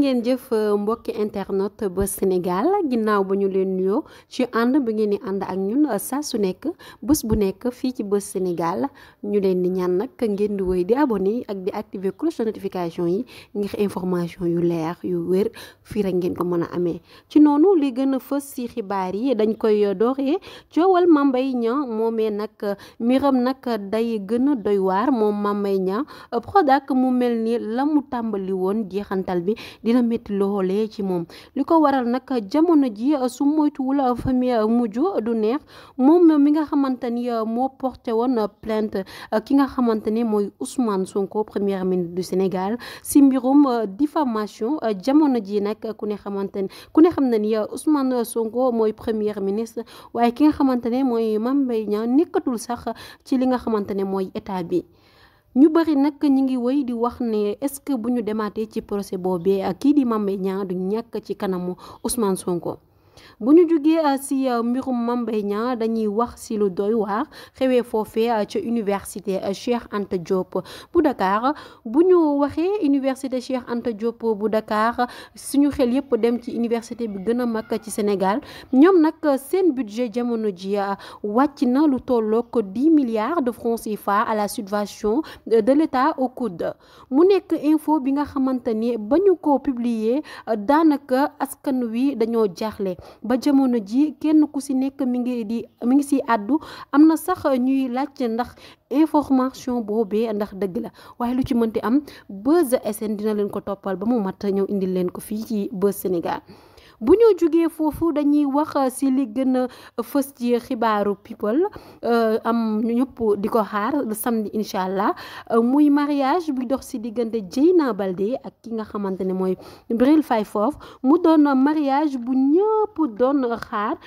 ngeen jëf mbokki internet ba Sénégal ginnaaw ba ñu leen nuyoo ci ànd bi ngeen di ànd ak ñun saa su nekk bés bu nekk fii ci Buzz Sénégal ñu leen di ñaan nag ngeen di woy di abonné ak di activer cloche de notification yi ngir information yu leer yu wér fii rek ngeen ko mën a amee. ci noonu li gën a fës ci xibaar yi dañ koy dooree coowal Mame Mbaye Niang moomee nag miram nag day gën a doy waar moom Mame Mbaye Niang Prodac mu mel ni la mu tàmbali woon jeexantal bi dina métti loolee ci moom li ko waral nag jamono ji su moytuwul famille mujj du neex moom mi nga xamante ni moo porté woon plainte ki nga xamante ni mooy Ousmane Sonko premier ministre du Sénégal si mbirum diffamation jamono ji nag ku ne xam na ni Ousmane Sonko mooy premier ministre waaye ki nga xamante ne mooy Mame Mbaye Niang nekkatul sax ci li nga xamante ne mooy état bi. ñu bëri nag ñi ngi wéy di wax ne est-ce que bu ñu demaatee ci procès boobee kii di Mame Mbaye Niang du ñàkk ci kanamu Ousmane Sonko. bu ñu jugee si mbirum Mame Mbaye Niang dañuy wax si lu doy waar xewee foofee ca université Cheikh Anta Diop bu Dakar bu ñu waxee université Cheikh Anta Diop bu Dakar suñu xel yëpp dem ci université bi gën a mag ci Sénégal ñoom nag seen budget jamono ji wàcc na lu tollook 10 milliards de francs CFA à la subvention de l'État au COUD mu nekk info bi nga xamante ni ba ñu ko publier daanaka askan wi dañoo jaaxle. ba jamono ji kenn ku si nekk mi ngi si àddu am na sax ñuy laajte ndax information boobee ndax dëgg la waaye lu ci mënti am Buzz SN dina leen ko toppal ba mu mat ñëw indil leen ko fii ci Buzz Sénégal. bu ñu jugee foofu dañuy wax si li gën a fës ci xibaaru people am ñëpp di ko xaar le samedi incha allah muy mariage bi dox si diggante Dieyna Baldé ak ki nga xamante ne mooy Bril Faye foofu mu doon mariage bu ñëpp doon xaar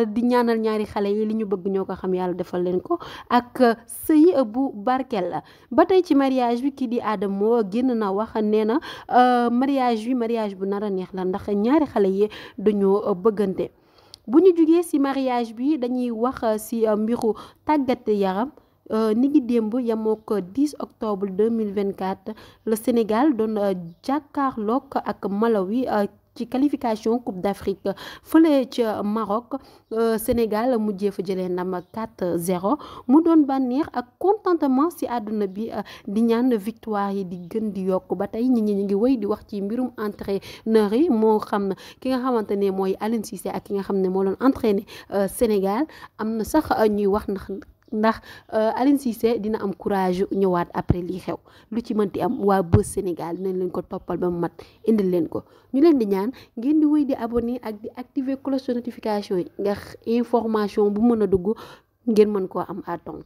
di ñaanal ñaari xale yi li ñu bëgg ñoo ko xam yàlla defal leen ko ak sëy bu barkel la ba tey ci mariage bi kii di Adamo génn na wax nee na mariage bu nar a neex la ndax ñaari xale yi dañoo bëggante. bu ñu jugee ci mariage bi dañuy wax ci mbiru tàggat yaram ni ngi démb yamook 10 octobre 2024 le Sénégal doon jàkkaarloog ak Malawi ci qualification Coupe d'Afrique fële ca Maroc Sénégal mujjee fa jëlee ndam 4-0 mu doon bànneex ak contentement ci àdduna bi di ñaan victoire yi di gën di yokk ba tey ñi ñu ngi wéy di wax ci mbirum entraîneur yi moo xam ki nga xamante ne mooy Aliou Cissé ak ki nga xam ne moo doon entraîné Sénégal am na sax ñuy wax ndax Aliou Cissé dina am courage ñëwaat après lii xew lu ci mënti am waa Buzz Sénégal dinañ leen ko toppal ba mu mat indil leen ko ñu leen di ñaan ngeen di wéy di abonné ak di activer cloche de notification yi ndax information bu mën a dugg ngeen mën koo am à temps.